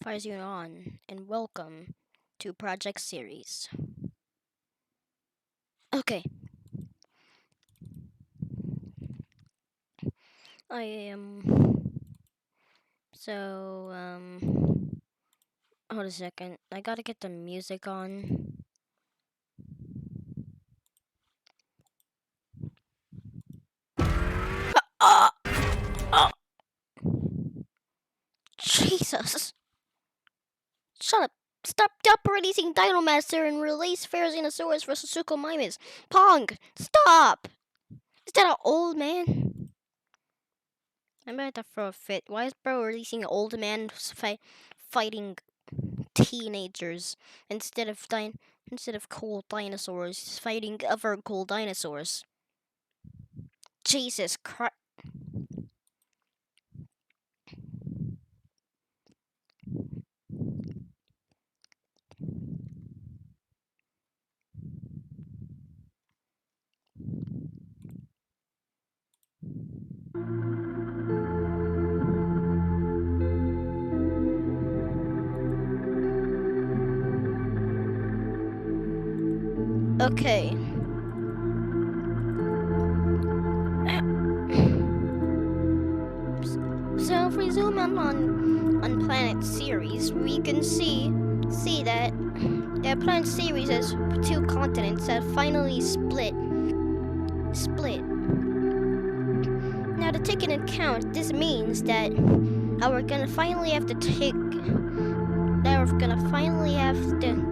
Passing on, and welcome to Project Series. Okay, I am. So, hold a second. I gotta get the music on. Ah! Oh, Jesus! Shut up! Stop releasing Dinomaster and release Pharisinosaurus versus Suchomimus. Pong! Stop! Is that an old man? I'm about to throw a fit. Why is bro releasing old man fighting teenagers instead of cool dinosaurs fighting other cool dinosaurs? Jesus Christ. Okay. So if we zoom in on Planet Ceres, we can see that Planet Ceres has two continents that finally split. Now to take into account, this means that we're gonna finally have to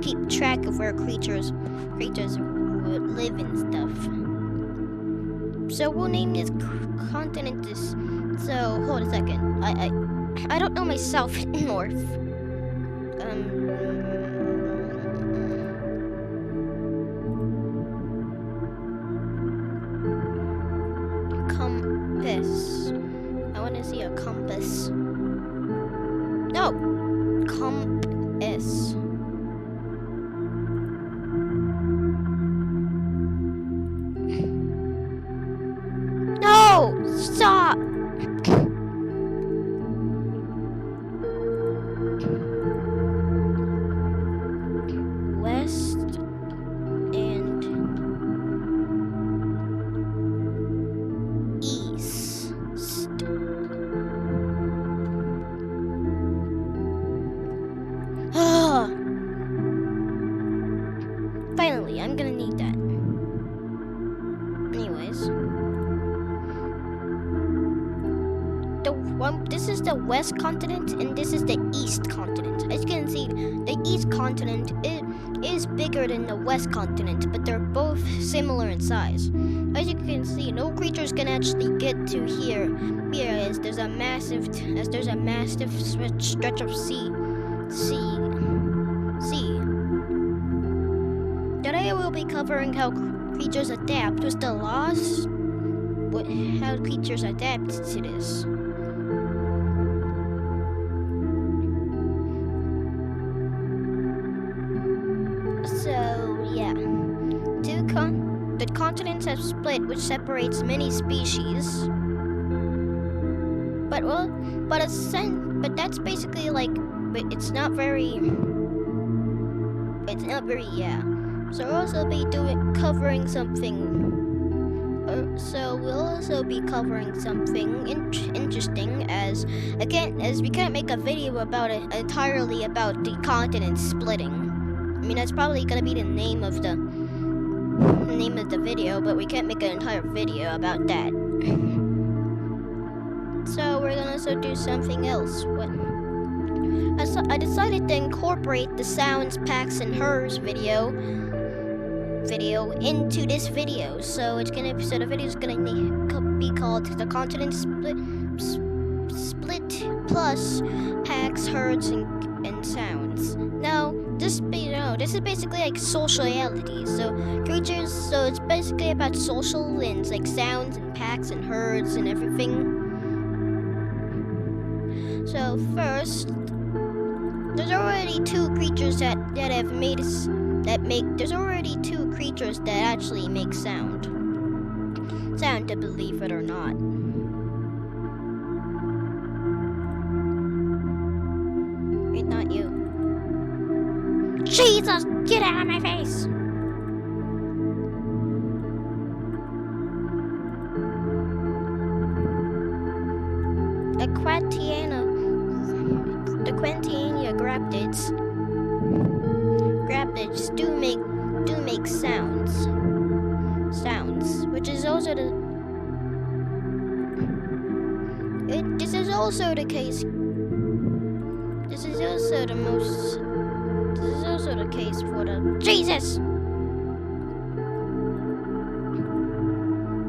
keep track of where creatures live and stuff. So we'll name this continent this. So hold a second. I don't know myself anymore. Compass. I want to see a compass. No, compass. No, stop. West and east. Ah. Finally, I'm gonna need that. Anyways. This is the west continent and this is the east continent. As you can see, the east continent is bigger than the west continent, but they're both similar in size. As you can see, no creatures can actually get to here. As there's a massive stretch of sea. Today we'll be covering how creatures adapt with the laws. How creatures adapt to this. So yeah, the continents have split, which separates many species. But that's basically but it's not very. Yeah. So we'll also be covering something. So we'll also be covering something interesting as we can't make a video about it entirely about the continents splitting. I mean, that's probably gonna be the name of the video, but we can't make an entire video about that. So we're gonna also do something else. I decided to incorporate the sounds, packs, and hers video into this video. So the video is gonna be called the continent split plus packs, herds, and sounds. Now, this is basically like sociality. So it's basically about social and like sounds and packs and herds and everything. So first, there's already two creatures that have made us there's already two creatures that actually make sound, to believe it or not. Wait, not you. Jesus! Get out of my face! The Quentiana graphics do make sounds, which is also this is also the case. This is also the most. This is also the case for the Jesus.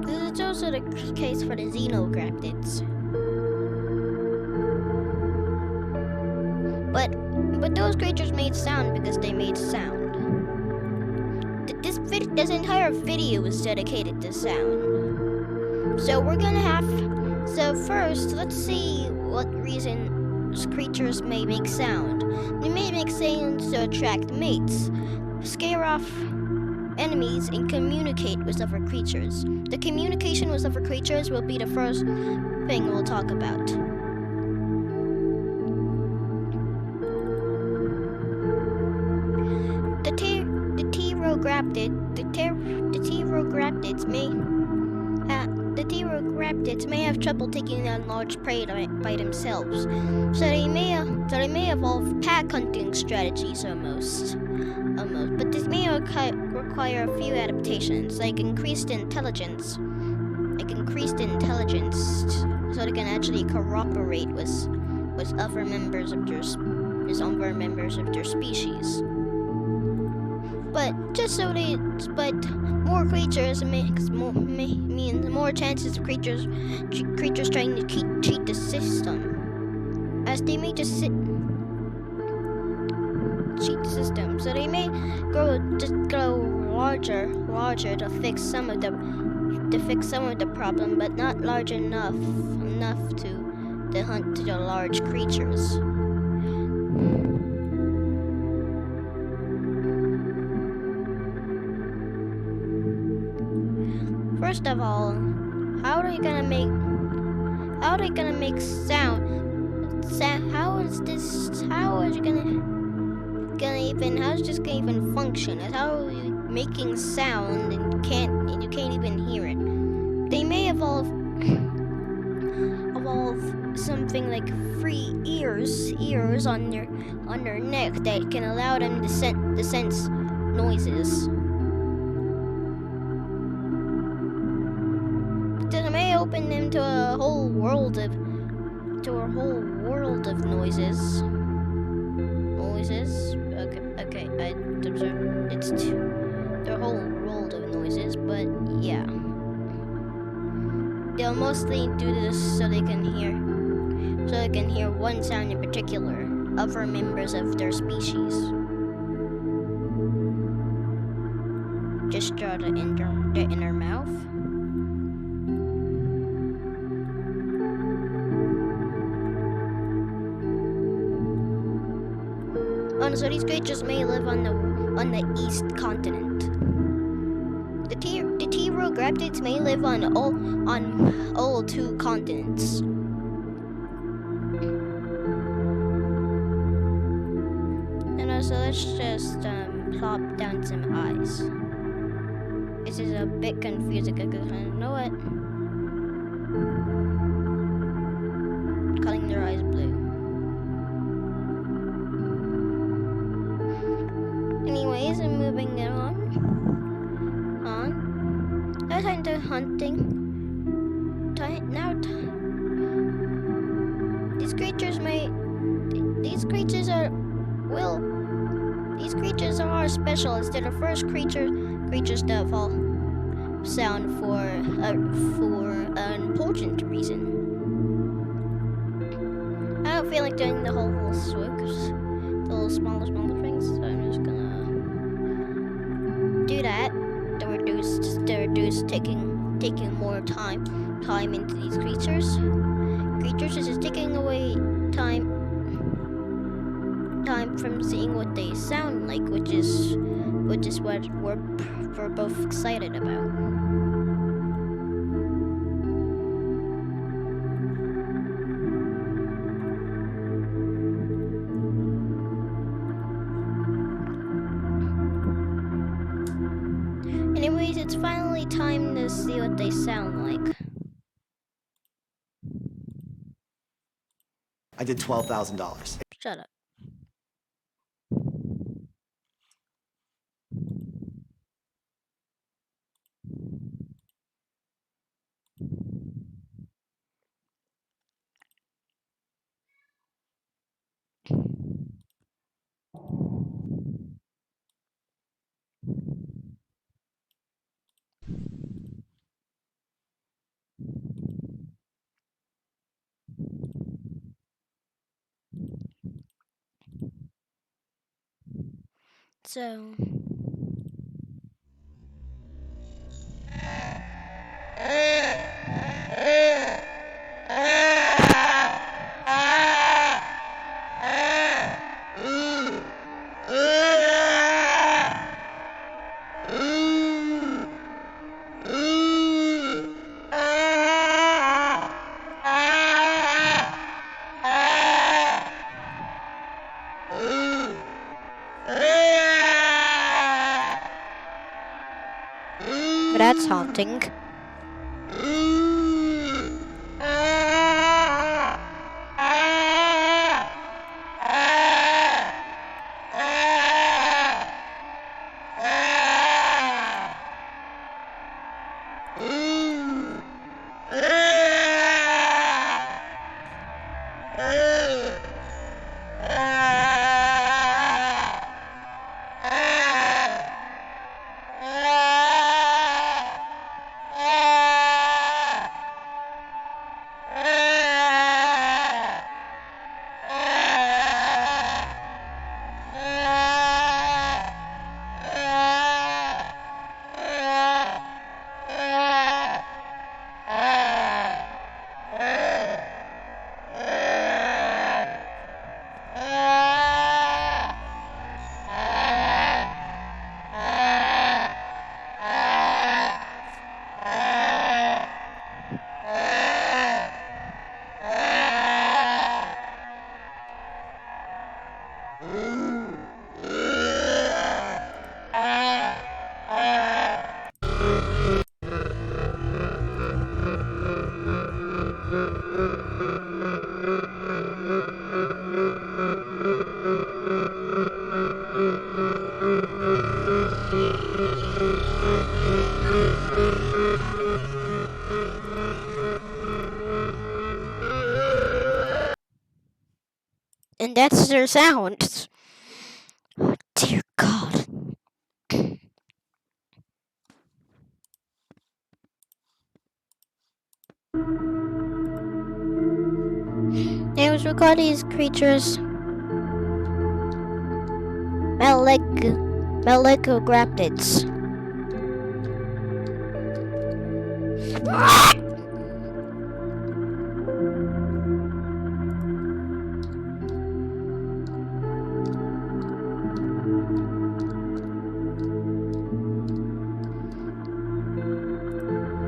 This is also the case for the xenographids. But those creatures made sound because they made sound. This entire video is dedicated to sound. So we're gonna have. So first, let's see what reason creatures may make sound. They may make sounds to attract mates, scare off enemies, and communicate with other creatures. The communication with other creatures will be the first thing we'll talk about. The pterographtids may have trouble taking down large prey by themselves, so they may evolve pack hunting strategies almost. But this may require a few adaptations, like increased intelligence, so they can actually cooperate with other members of their species. But more creatures means more chances of creatures trying to cheat the system, as they may just cheat the system. So they may grow larger to fix some of the problem, but not large enough to hunt the large creatures. First of all, how are they gonna make sound? How is this gonna even function? How are you making sound and you can't even hear it? They may evolve something like 3 ears on their neck that can allow them to sense noises. This may open them to a whole world of noises. Okay, I observe it's their whole world of noises, but yeah. They'll mostly do this so they can hear one sound in particular, other members of their species. Just draw the inner mouth. So these creatures may live on the east continent. The pterographtids may live on all 2 continents. And also, let's just plop down some eyes. This is a bit confusing because I don't know what. Coloring their eyes blue. Anyways, I'm moving it on. Now time to hunting. These creatures are special. It's the first creatures that evolve sound for an important reason. I don't feel like doing the whole swoops, the little smaller things, so I'm just gonna do that. The reduce taking more time into these creatures. This is taking away time from seeing what they sound like, which is what we're both excited about. anyways, it's finally time to see what they sound like. I did $12,000. Shut up. So. That's haunting. And that's their sound. Oh, dear God. Names we call these creatures Malekograptids.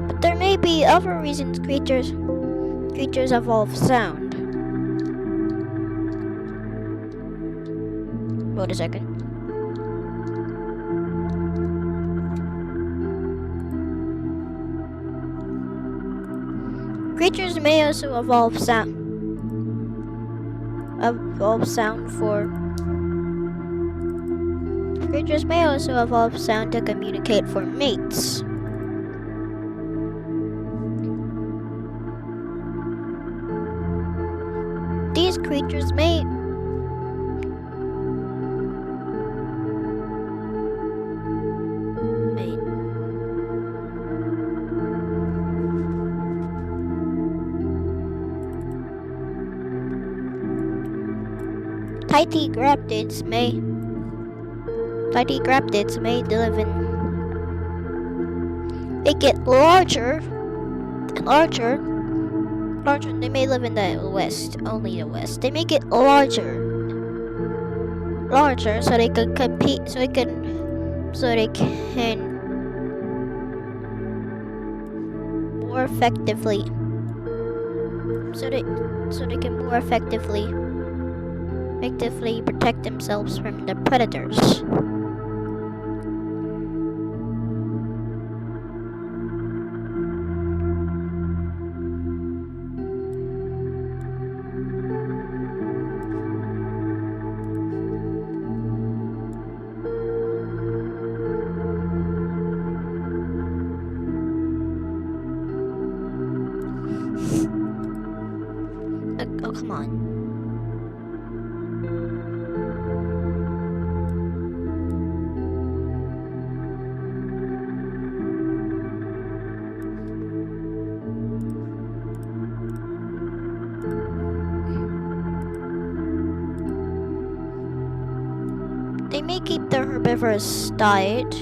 But there may be other reasons creatures evolve sound. Wait a second. Creatures may also evolve sound for. Creatures may also evolve sound to communicate for mates. These creatures may Titygraptids may live in. They get larger and larger. They may live in the west, only the west. They may get larger, so they can compete. So they can more effectively. So they can more effectively protect themselves from the predators. They may keep their herbivorous diet.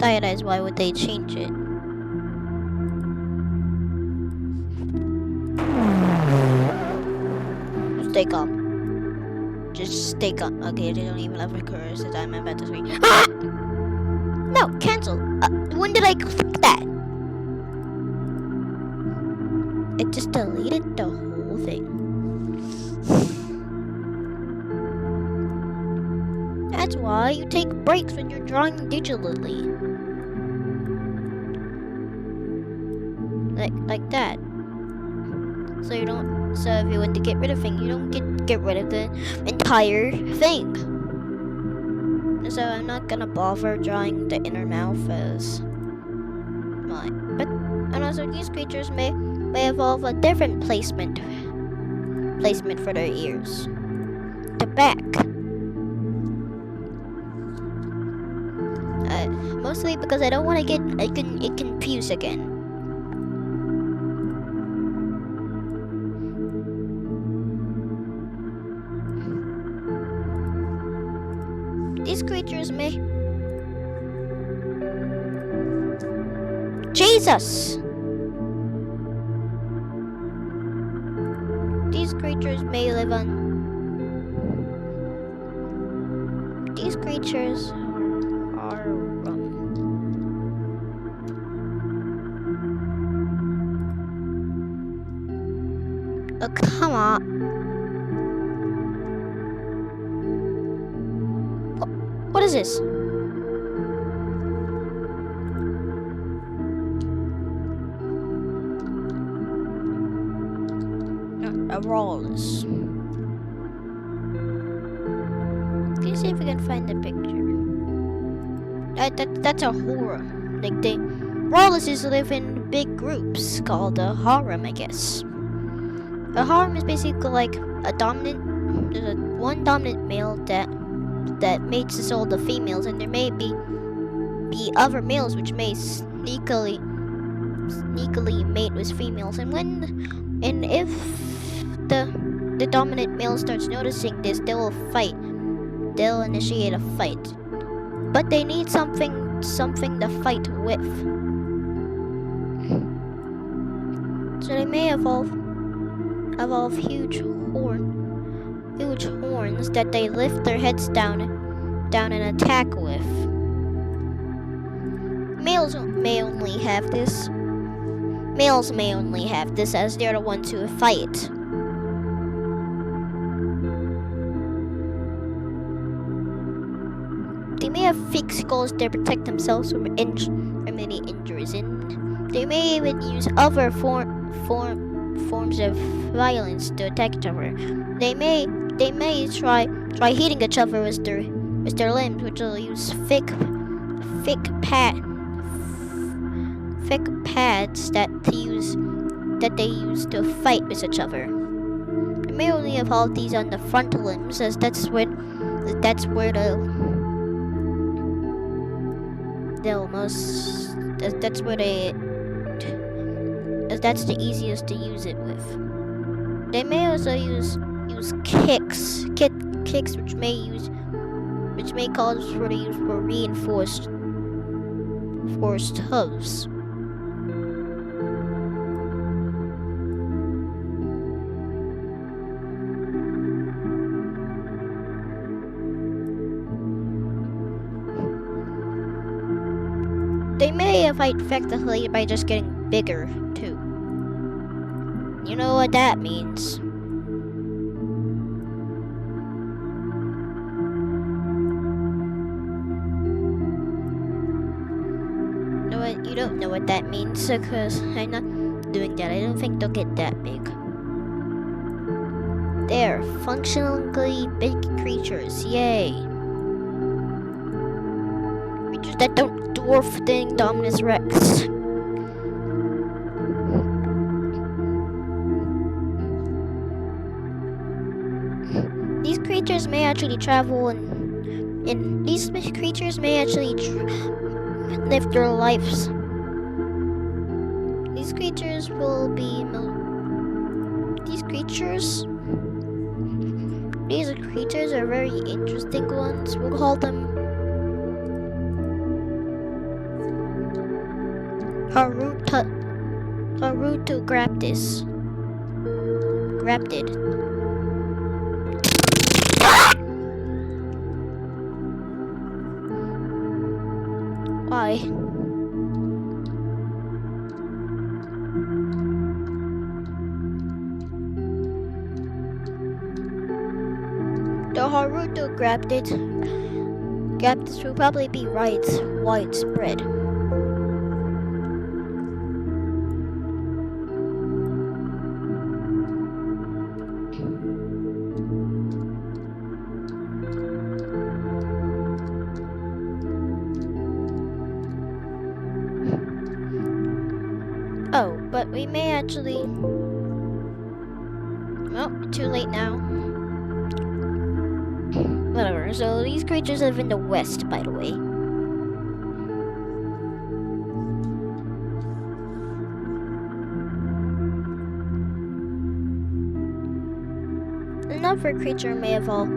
As why would they change it? Stay calm. Just stay calm. Okay, they don't even have a curse that I'm about to scream. Ah! No, cancel. When did I click that? It just deleted the whole thing. That's why you take breaks when you're drawing digitally. Like that. So you don't. So if you want to get rid of things, you don't get rid of the entire thing. So I'm not gonna bother drawing the inner mouth as mine. But and also these creatures may evolve a different placement for their ears. The back. Mostly because I don't want to get it confused again. These creatures may... Jesus! These creatures may live on... These creatures are... Oh, come on. What is this? A Rawless. Can you see if we can find the picture? That's a harem. Like Rawlesses live in big groups called a harem, I guess. A harem is basically like a dominant. There's one dominant male that mates with all the females, and there may be other males which may sneakily mate with females. And if the dominant male starts noticing this, they will fight. They'll initiate a fight, but they need something to fight with. So they may evolve huge horns that they lift their heads down and attack with. Males may only have this. Males may only have this as they're the ones who fight. They may have thick skulls to protect themselves from any injuries, and they may even use other forms of violence to attack each other. They may try hitting each other with their limbs, which will use thick pads that they use to fight with each other. They may only evolve these on the front limbs, as that's where that's the easiest to use it with. They may also use kicks, which may cause for the use for reinforced hooves. They may fight effectively by just getting bigger, too. You know what that means. No, you don't know what that means, because I'm not doing that. I don't think they'll get that big. They're functionally big creatures, yay. Creatures that don't dwarf the Indominus Rex. These creatures may actually travel and these creatures may actually live their lives. These creatures These creatures are very interesting ones. We'll call them Harutograptis. Graptid. Why? The Harutograptid will probably be widespread. Oh, but we may actually... Well, too late now. Whatever, so these creatures live in the west, by the way. Another creature may evolve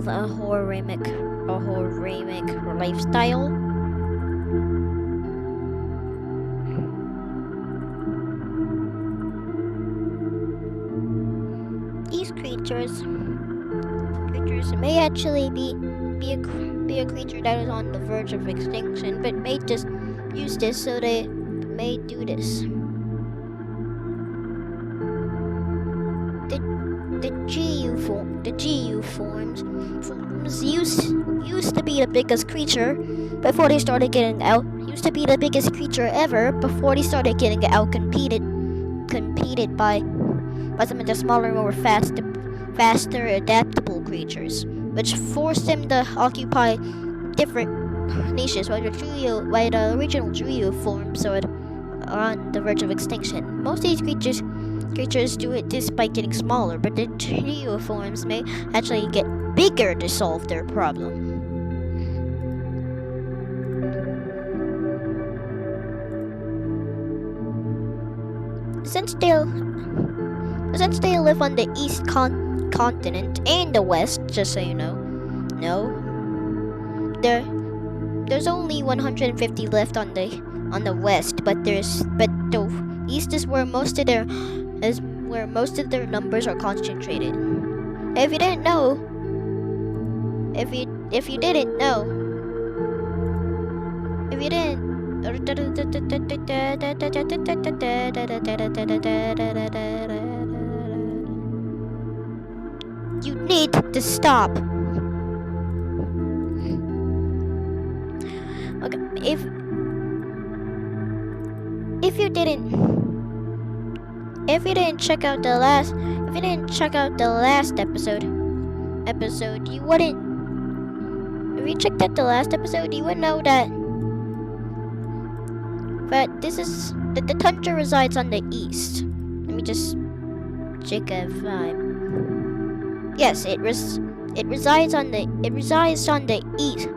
a horramic lifestyle. These creatures may actually be a creature that is on the verge of extinction, but may just use this so they may do this. The GU forms used to be the biggest creature before they started getting out. Used to be the biggest creature ever before they started getting out competed by some of the smaller, more faster, adaptable creatures, which forced them to occupy different niches. While the original GU forms are on the verge of extinction. Most of these creatures do it despite getting smaller, but the trio forms may actually get bigger to solve their problem. Since they live on the east continent and the west, just so you know, there's only 150 left on the west, but the east is where most of their numbers are concentrated. If you didn't know, you need to stop. Okay, if you didn't check out the last episode, you wouldn't. If you checked out the last episode, you would know that this is the tundra resides on the east. Let me just check a vibe. Yes, it resides on the east.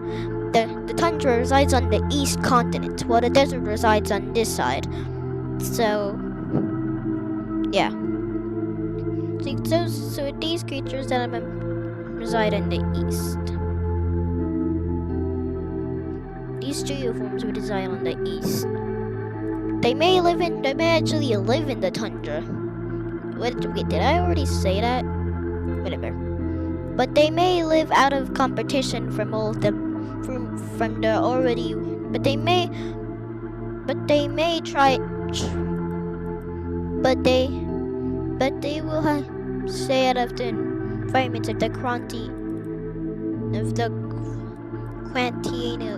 The tundra resides on the east continent, while the desert resides on this side. So, yeah. So these creatures that reside in the east. These trio forms would reside on the east. They may actually live in the tundra. Wait, did I already say that? Whatever. But they may live out of competition from all the already. But they may try. But they will stay out of the environments of the Quantiania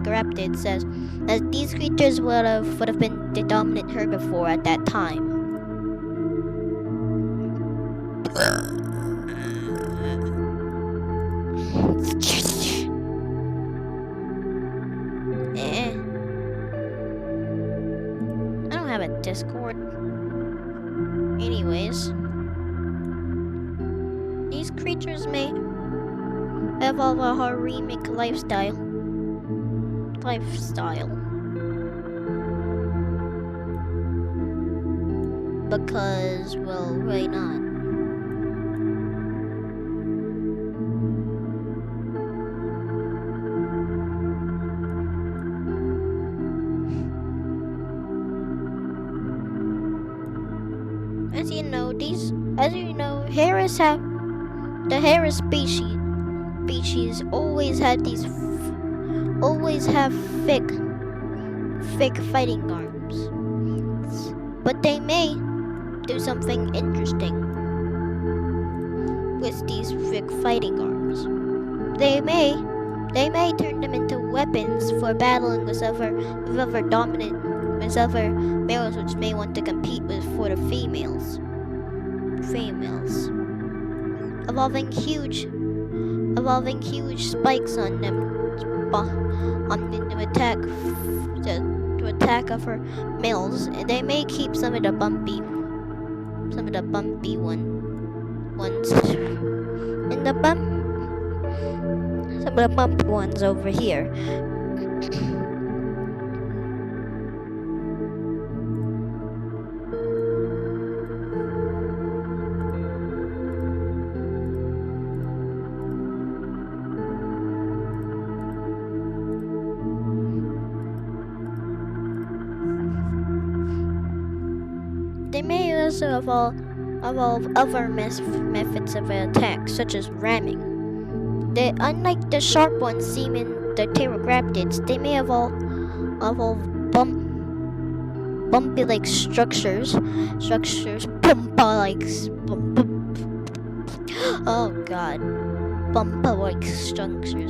graptid says that these creatures would have been the dominant herbivore at that time. I don't have a Discord. Anyways, these creatures may evolve a haremic lifestyle. because, well, why not? As you know, the Harris species always have thick fighting arms. But they may do something interesting with these thick fighting arms. They may turn them into weapons for battling with other males which may want to compete with for the females. Evolving huge spikes on them to attack other males, and they may keep some of the bumpy ones in the bump some of the bumpy ones over here. They may also evolve other methods of attack, such as ramming. Unlike the sharp ones seen in the pterodactyls, they may evolve bumpy-like structures,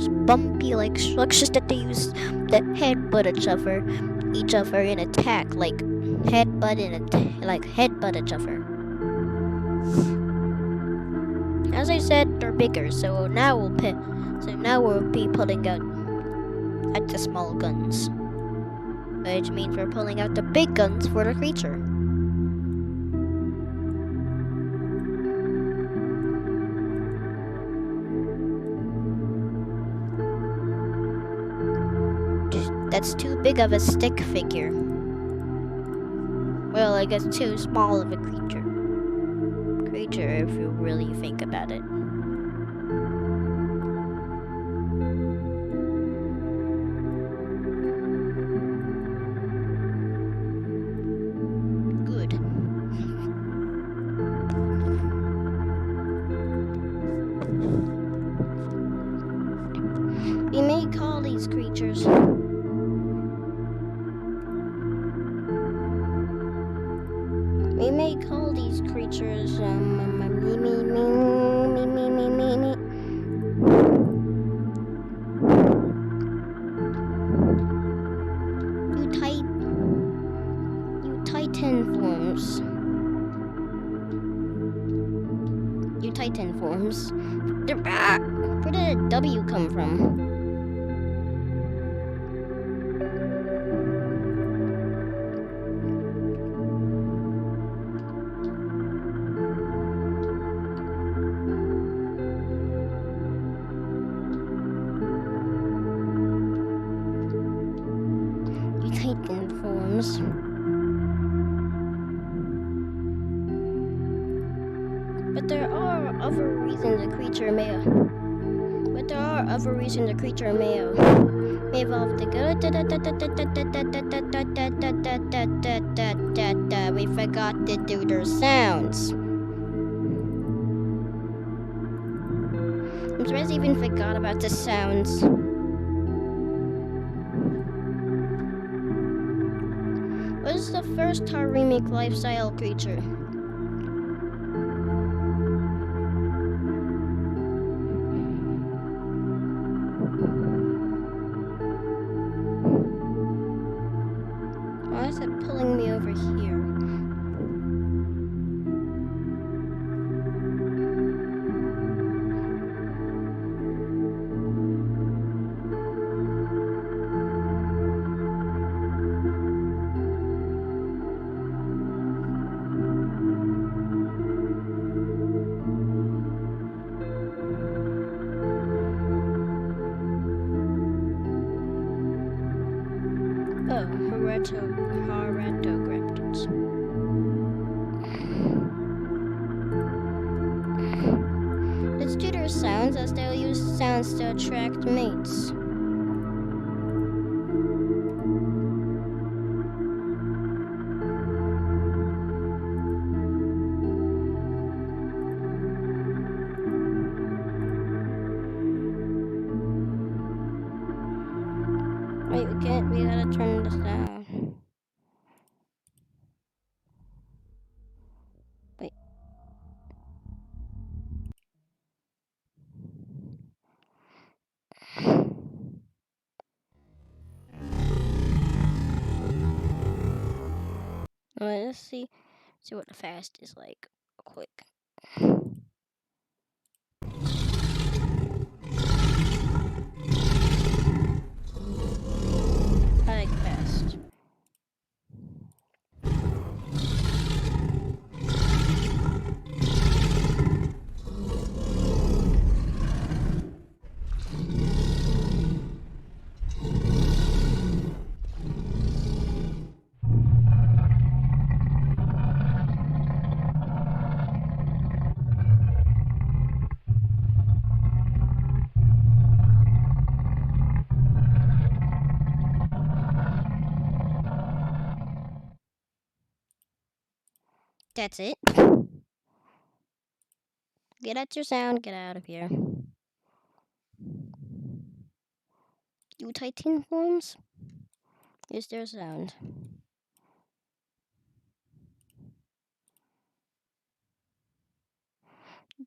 bumpy-like structures that they use that headbutt each other in attack, like headbutt each other. As I said, they're bigger, so now we'll be pulling out at the small guns, which means we're pulling out the big guns for the creature. That's too big of a stick figure. Well, I guess too small of a creature if you really think about it. Good. We may call these creatures Titan forms. Where did a W come from? Titan forms. But there are other reasons the creature may evolve to go. We forgot to do their sounds. I'm surprised I even forgot about the sounds. What is the first Tarimic lifestyle creature? Why is it pulling me over here? Oh, Heratograptors. Let's do their sounds as they'll use sounds to attract mates. Wait, we gotta turn this down. Wait. Alright, let's see what the fast is like. Quick. I like fast. That's it. Get out your sound, get out of here. You Titan forms? Is their sound.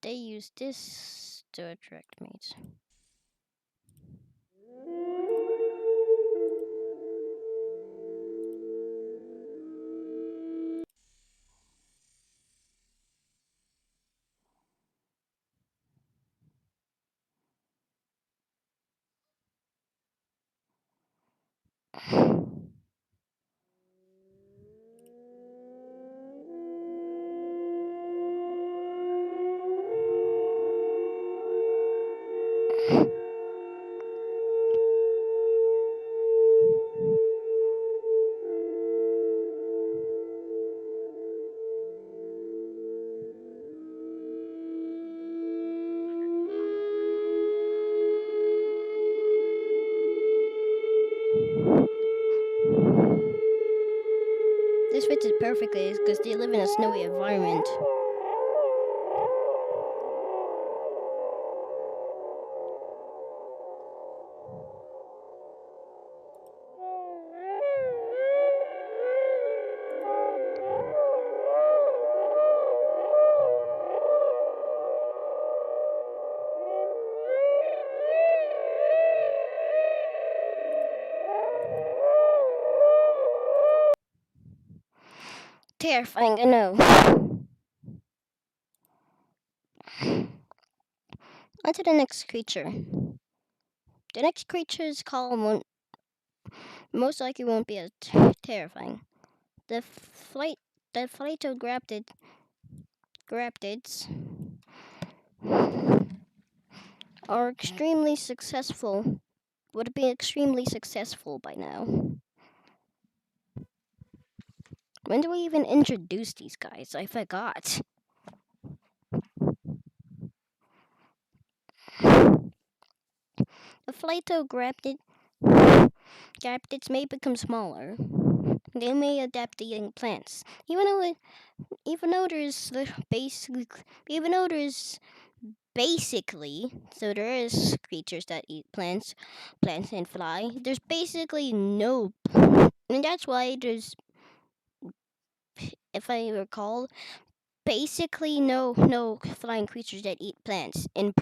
They use this to attract mates. This fits it perfectly because they live in a snowy environment. Terrifying, I know. On to the next creature. The next creature's call won't, most likely won't be as terrifying. The flight, the graptids are extremely successful. Would be extremely successful by now. When do we even introduce these guys? I forgot. The graptids may become smaller. They may adapt to eating plants, even though there's basically even though there's basically so there is creatures that eat plants and fly. There's basically no, and that's why there's, if I recall, basically no flying creatures that eat plants, and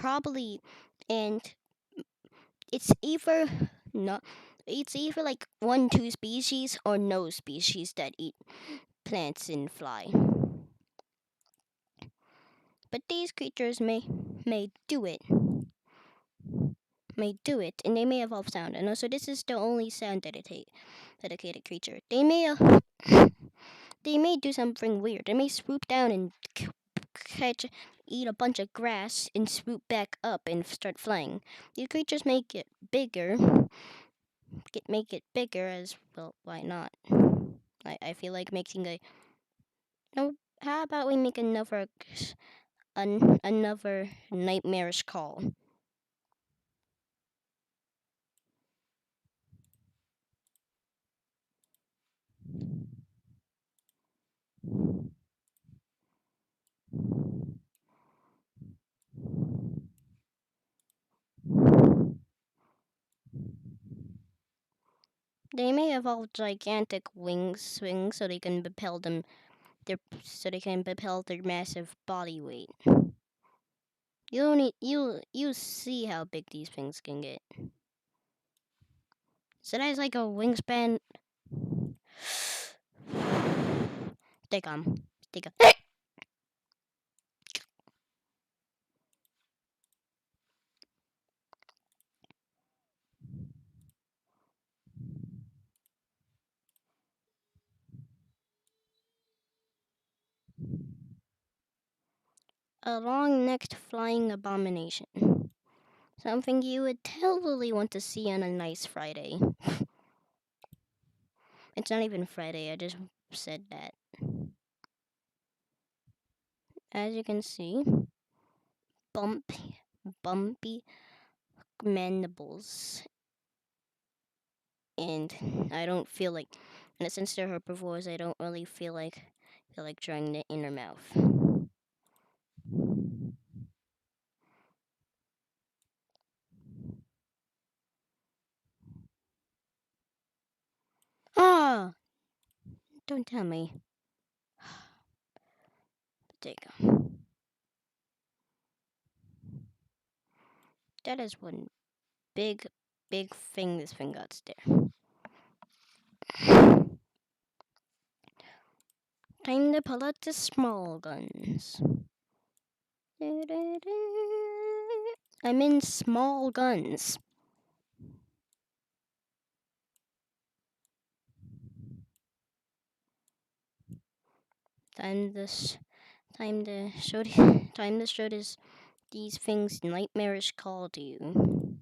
it's either not. It's either like one, two species or no species that eat plants and fly. But these creatures may do it, and they may evolve sound. And also, this is the only sound dedicated creature. They may do something weird. They may swoop down and catch, eat a bunch of grass, and swoop back up and start flying. These creatures make it bigger as well. Why not? I feel like making a no. How about we make another another nightmarish call. They may evolve gigantic wings so they can propel their massive body weight. You see how big these things can get. So that's like a wingspan. They come. They come. A long-necked flying abomination. Something you would totally want to see on a nice Friday. It's not even Friday, I just said that. As you can see, bumpy mandibles. And I don't feel like, and since they're herbivores, I don't really feel like trying it in their mouth. Ah, don't tell me. There you go. That is one big, big thing this thing got there. Time to pull out the small guns. I'm in small guns. Time to sh- time to show these things nightmarish call to you.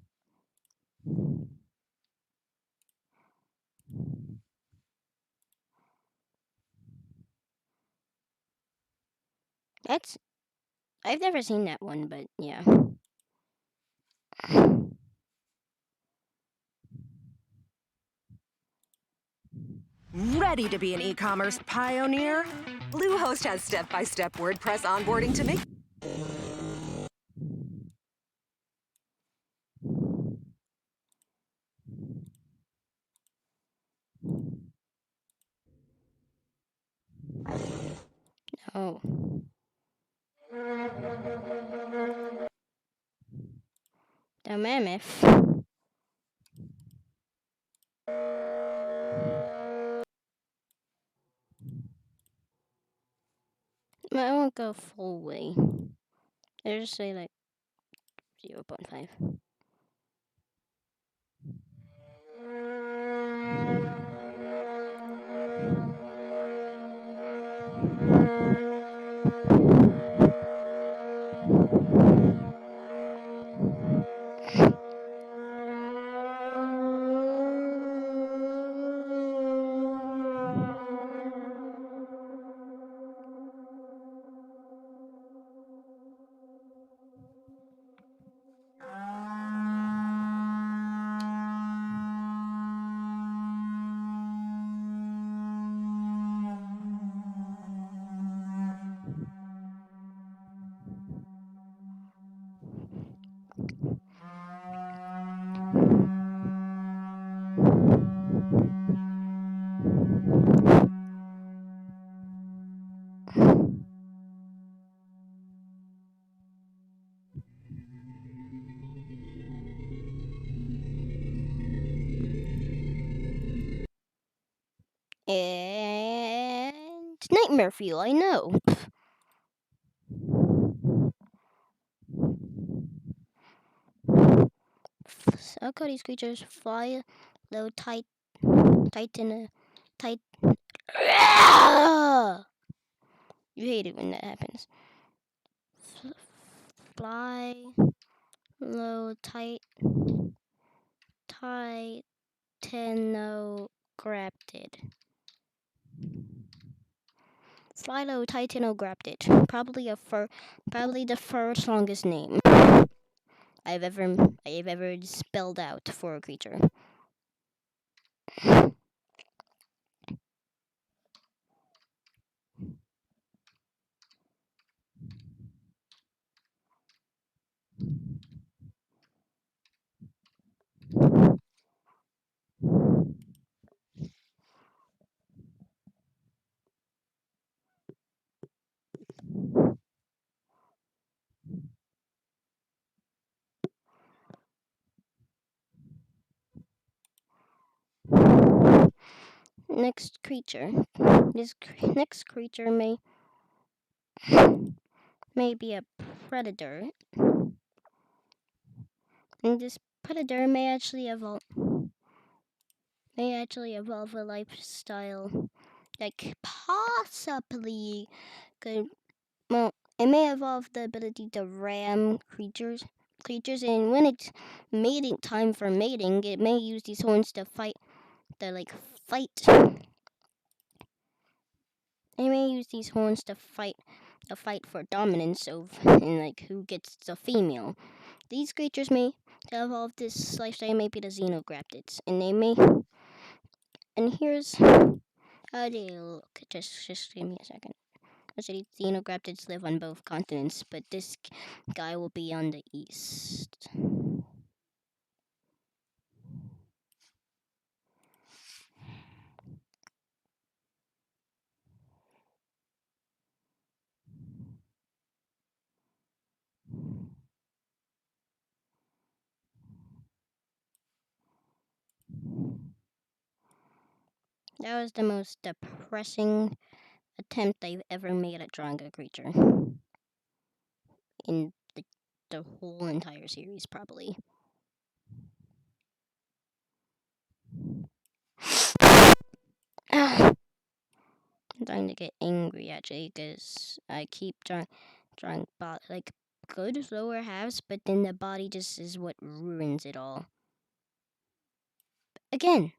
That's I've never seen that one, but yeah. Ready to be an e-commerce pioneer? Bluehost has step-by-step WordPress onboarding to make. Oh. The mammoth. I won't go full way. I just say like 0.5. And nightmare fuel, I know. So these creatures fly low, tight in a tight. You hate it when that happens. Fly low, titano grafted. Phyllotitanograptid. Probably the first longest name I've ever I've ever spelled out for a creature. Next creature. Next creature may be a predator, and this predator may actually evolve a lifestyle that possibly could. Well, it may evolve the ability to ram creatures, and when it's mating time for mating, it may use these horns to fight. To like fight. It may use these horns to fight. A fight for dominance of and like who gets the female. These creatures may to evolve this lifestyle may be the xenograptids, and they may. And here's how they look. Just give me a second. Actually, xenograptids live on both continents, but this guy will be on the east. That was the most depressing attempt I've ever made at drawing a creature in the whole entire series, probably. I'm starting to get angry actually because I keep drawing like good lower halves, but then the body just is what ruins it all. Again.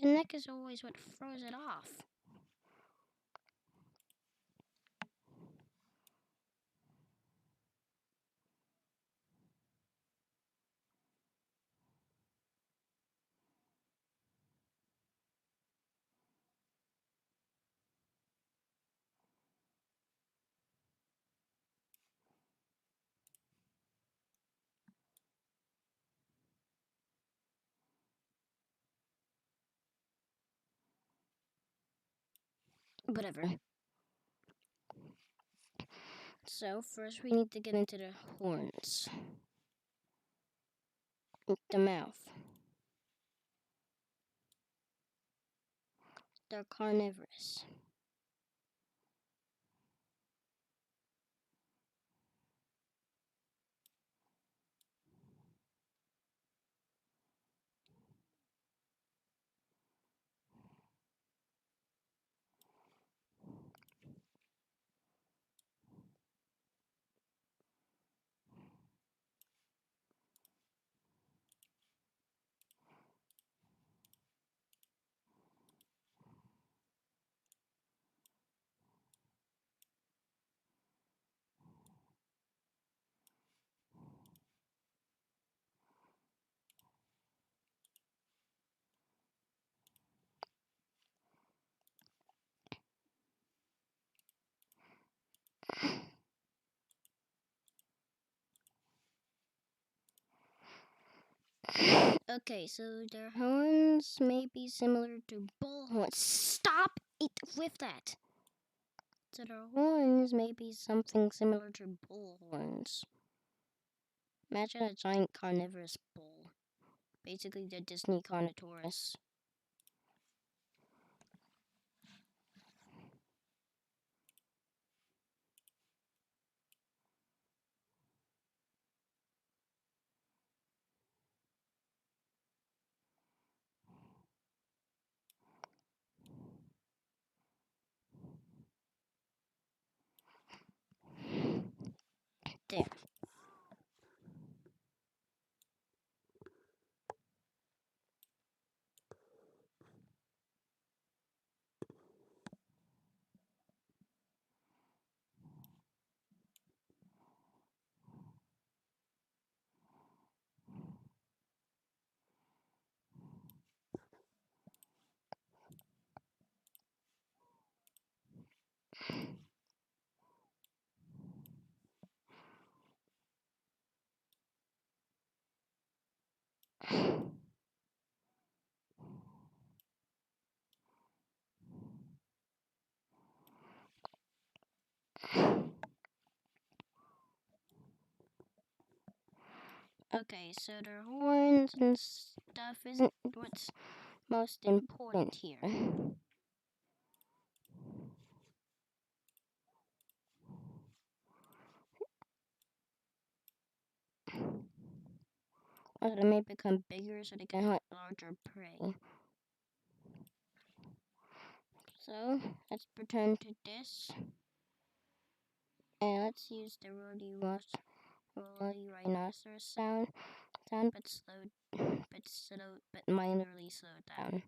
The neck is always what throws it off. Whatever. So first we need to get into the horns. The mouth. They're carnivorous. Okay, so their horns may be similar to bull horns. Stop it with that. So their horns may be something similar to bull horns. Imagine a giant carnivorous bull. Basically the Disney Carnotaurus. There. Okay, so their horns and stuff isn't what's most important here. Or they may become bigger so they can hunt larger prey. So let's return to this. And let's use the woolly rhinoceros sound but minorly slowed down.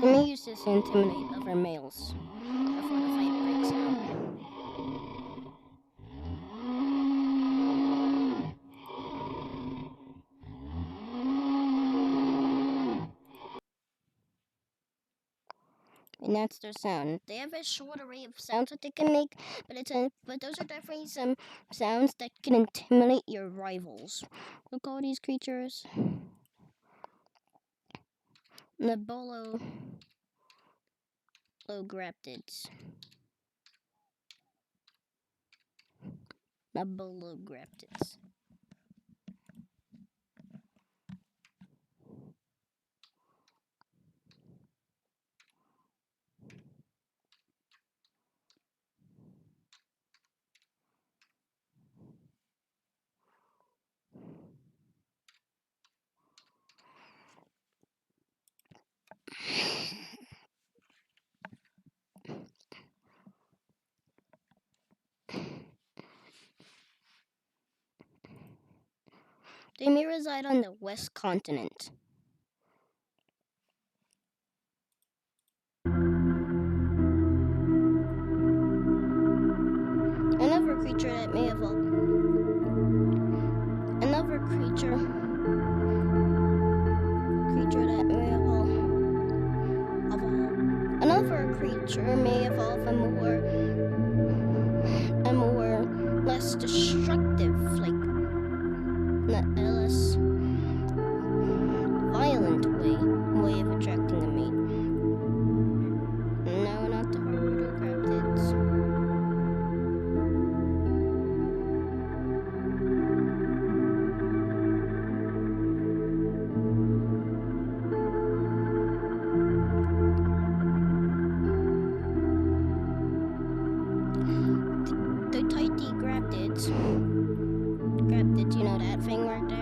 Let me use this to intimidate other males before the fight breaks out. And that's their sound. They have a short array of sounds that they can make, but those are definitely some sounds that can intimidate your rivals. Look at all these creatures. Nabolograptids. Nabolograptids. They may reside on the west continent. Another creature that may evolve. Another creature that may evolve. Another creature may evolve a more less destructive, like a less violent way of attracting a mate. No, not the Herpetocraptids. The Graptids, you know that thing right there?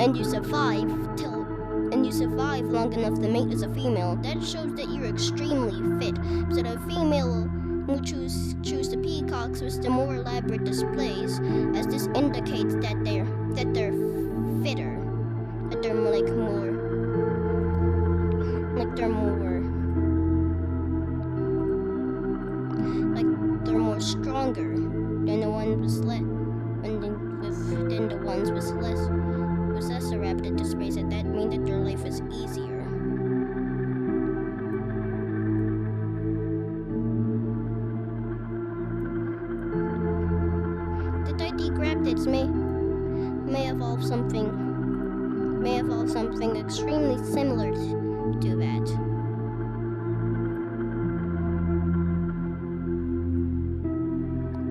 and you survive long enough to mate as a female, that shows that you're extremely fit. So the female will choose the peacocks with the more elaborate displays, as this indicates that they're fitter, that they're more stronger than the ones than the ones with less elaborate displays. And that means that their life is easier. The Digraptids may evolve something extremely similar to that.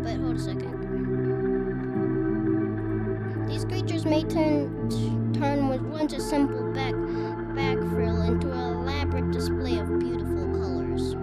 But hold a second. These creatures may turn what once a simple backfill into an elaborate display of beautiful colors.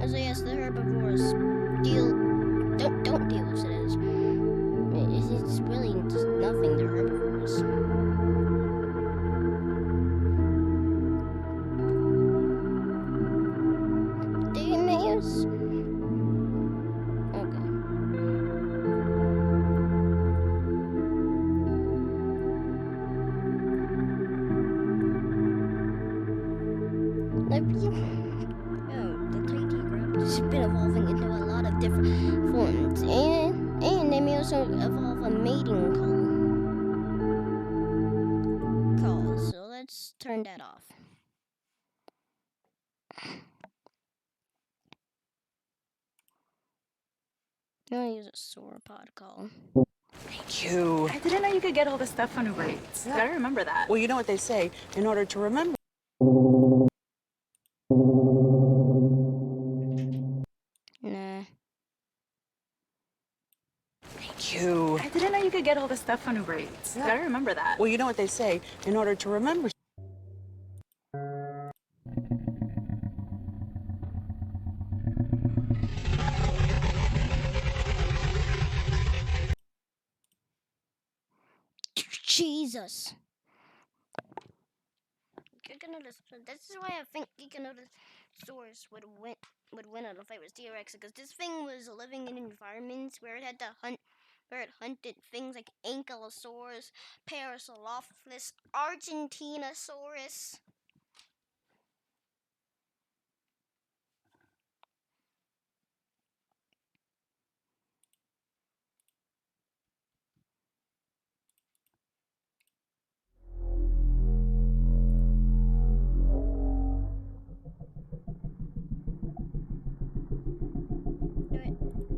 So yes, the herbivores don't deal with it. It's really just nothing. They're herbivores. Do you mayors? Okay. It's been evolving into a lot of different forms, and they may also evolve a mating call. So let's turn that off. I'm gonna use a sauropod call. Thank you. I didn't know you could get all this stuff on Uber Eats. Yeah. Gotta remember that. Well, you know what they say, in order to remember. Nah. Thank you. I didn't know you could get all this stuff on Uber Eats. Yeah. Gotta remember that. Well, you know what they say, in order to remember. Jesus. This is why I think Giganotosaurus would win in a fight with T-Rex, because this thing was living in environments where it had to hunt, where it hunted things like Ankylosaurus, Parasaurolophus, Argentinosaurus.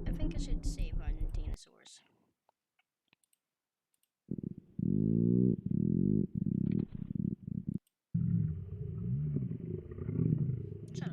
I think I should save Argentinosaurus. Shut up.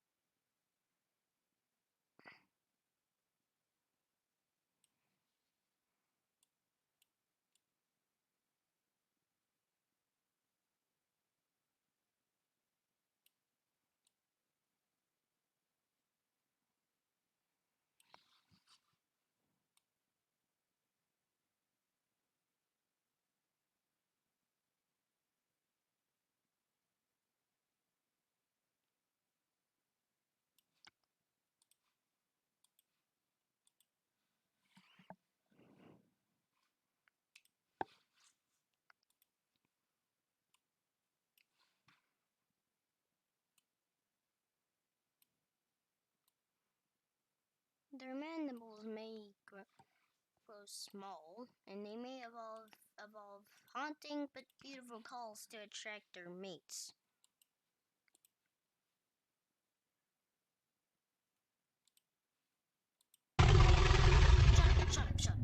Their mandibles may grow small, and they may evolve haunting but beautiful calls to attract their mates. Shut up.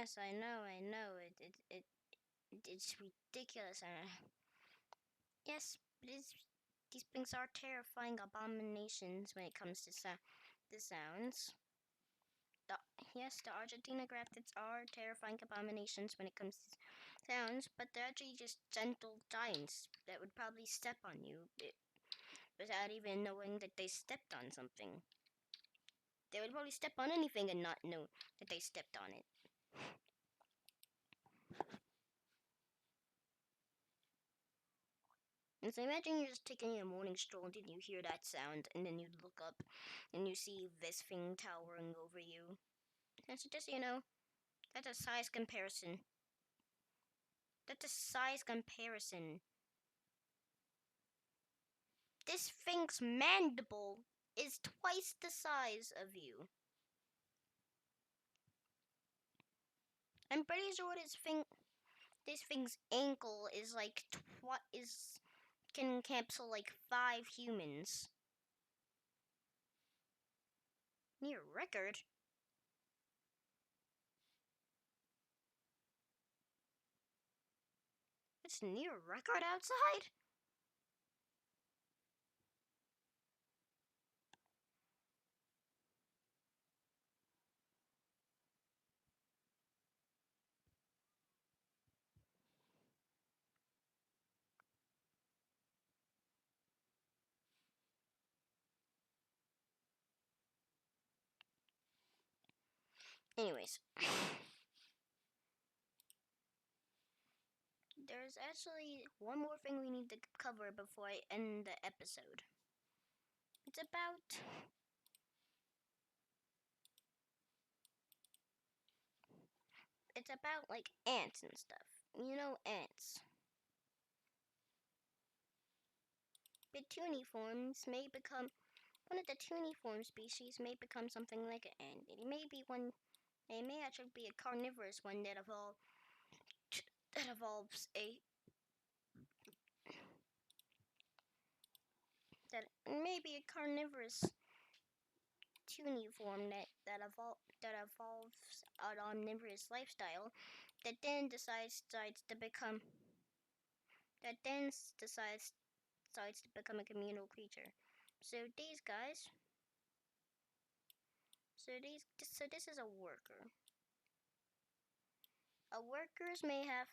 Yes, I know. It's ridiculous. Yes, but these things are terrifying abominations when it comes to the sounds. The, yes, the Argentina graphics are terrifying abominations when it comes to sounds, but they're actually just gentle giants that would probably step on you without even knowing that they stepped on something. They would probably step on anything and not know that they stepped on it. And so imagine you're just taking a morning stroll and then you hear that sound and then you look up and you see this thing towering over you. And so just, that's a size comparison. That's a size comparison. This thing's mandible is twice the size of you. I'm pretty sure this thing's ankle is like can encapsulate like 5 humans. Near record? It's near record outside? Anyways. There's actually one more thing we need to cover before I end the episode. It's about like ants and stuff. You know, ants. The tuniforms may become one of the tuniform species may become something like an ant. It may be one. It may actually be a carnivorous one that evolves a that may be a carnivorous tuniform that evolves an omnivorous lifestyle that then decides to become a communal creature. So these guys, so this is a worker. Workers may have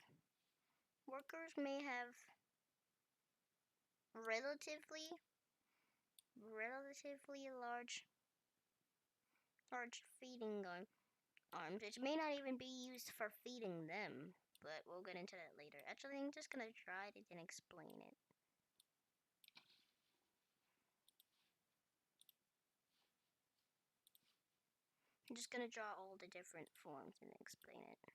relatively large feeding arms, which may not even be used for feeding them. But we'll get into that later. Actually, I'm just gonna try to then explain it. I'm just gonna draw all the different forms and explain it.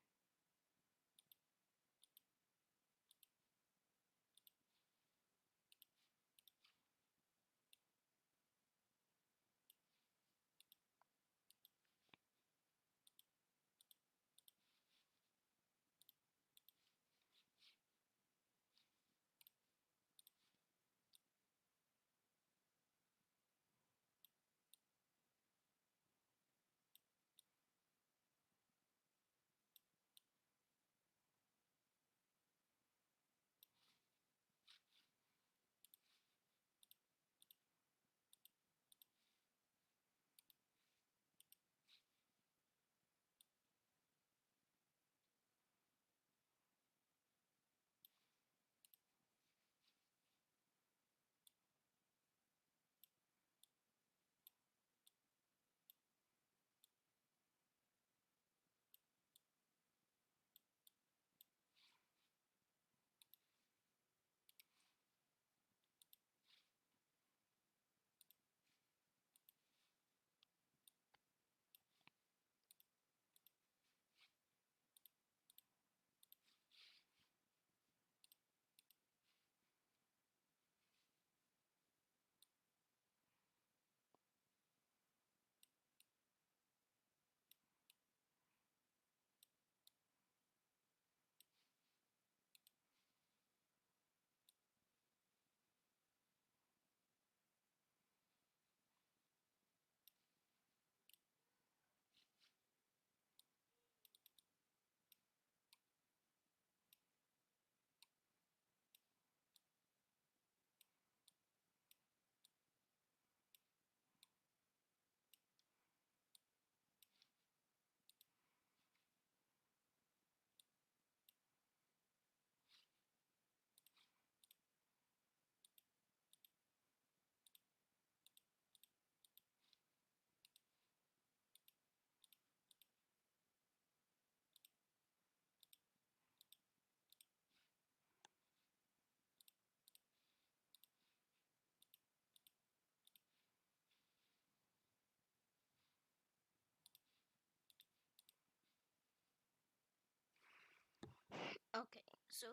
Okay, so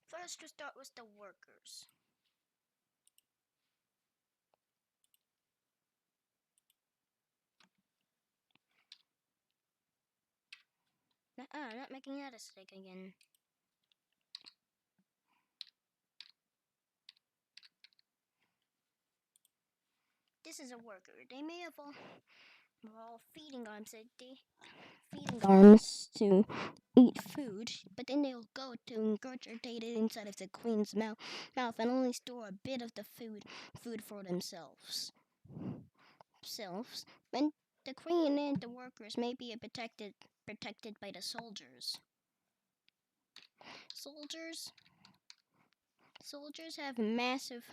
first to start with the workers. Not making that a mistake again. this is a worker. They may have all feeding arms. Feeding arms to eat food, but then they'll go to ingurgitate it inside of the queen's mouth and only store a bit of the food for themselves. And the queen and the workers may be protected by the soldiers. Soldiers soldiers have massive,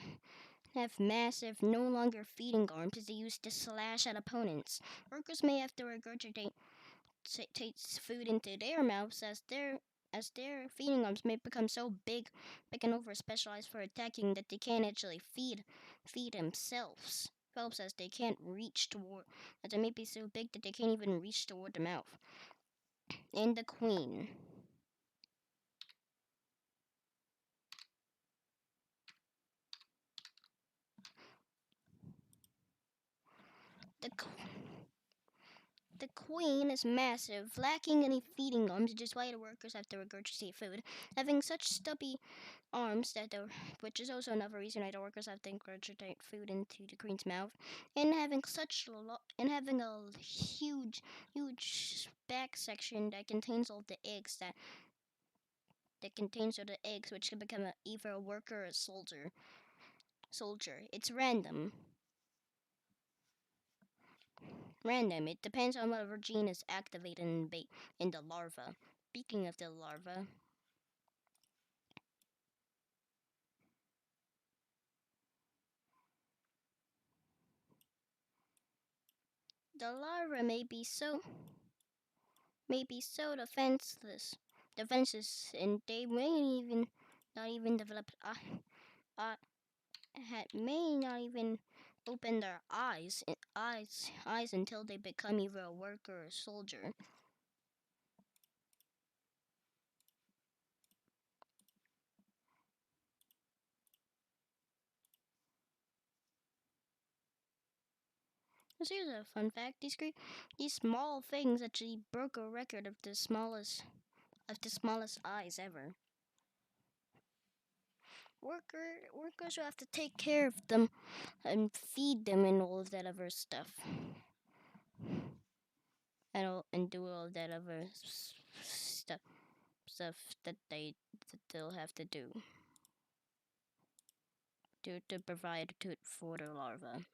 no longer feeding arms they use to slash at opponents. Workers may have to regurgitate takes food into their mouths as their feeding arms may become so big and over specialized for attacking that they can't actually feed themselves. Phelps says they can't reach toward as they may be so big that they can't even reach toward the mouth. And the queen. The The queen is massive, lacking any feeding arms, which is why the workers have to regurgitate food. Having such stubby arms which is also another reason why the workers have to regurgitate food into the queen's mouth, and having a huge back section that contains all the eggs that contains all the eggs, which can become either a worker or a soldier. It's random. Random. It depends on whatever gene is activated in the larva. Speaking of the larva, the larva may be so defenseless, and they may even not even develop uh, may not even open their eyes until they become either a worker or a soldier. So here's a fun fact: these small things actually broke a record of the smallest eyes ever. Workers who have to take care of them and feed them and all of that other stuff. And do all of that other stuff that they'll have to do to provide food for the larva.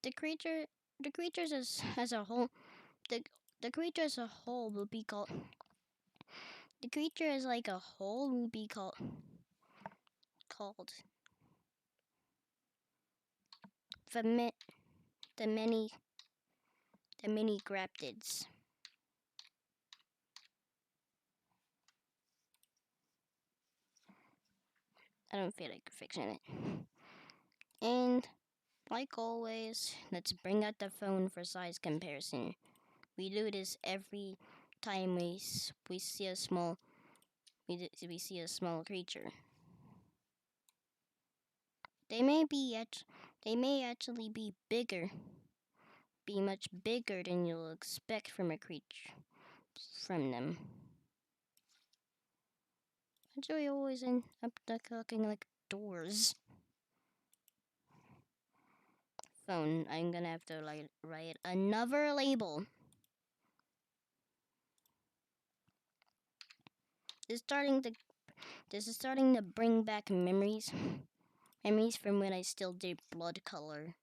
The creature the creatures as a whole the the creature as a whole will be called the creature as like a whole will be called the mi- the many graptids. I don't feel like fixing it. And like always, let's bring out the phone for size comparison. We do this every time we see a small we see a small creature. They may be they may actually be much bigger than you'll expect from a creature from them. So we always end up looking like doors. Phone. I'm gonna have to write another label. This is starting to this is starting to bring back memories from when I still did blood color.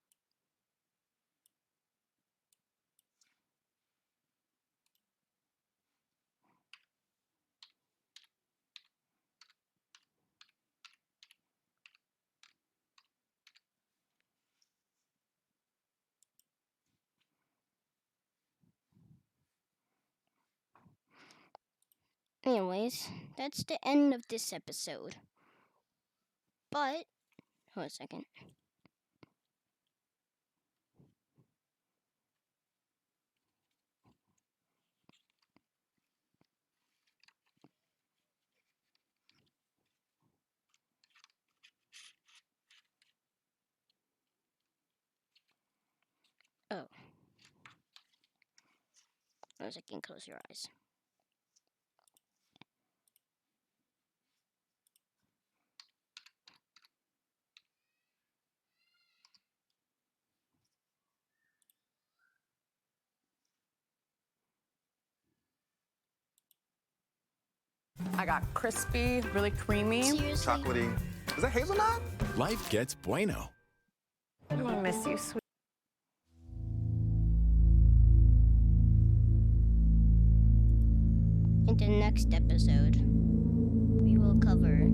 Anyways, that's the end of this episode. But hold a second. Oh, hold a second. Close your eyes. I got crispy, really creamy. Seriously? Chocolatey. Is that hazelnut? Life gets bueno. I'm gonna miss you, sweet. In the next episode, we will cover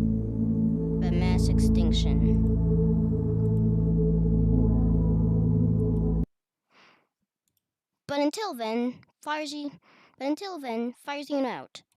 the mass extinction. But until then, Firesy out.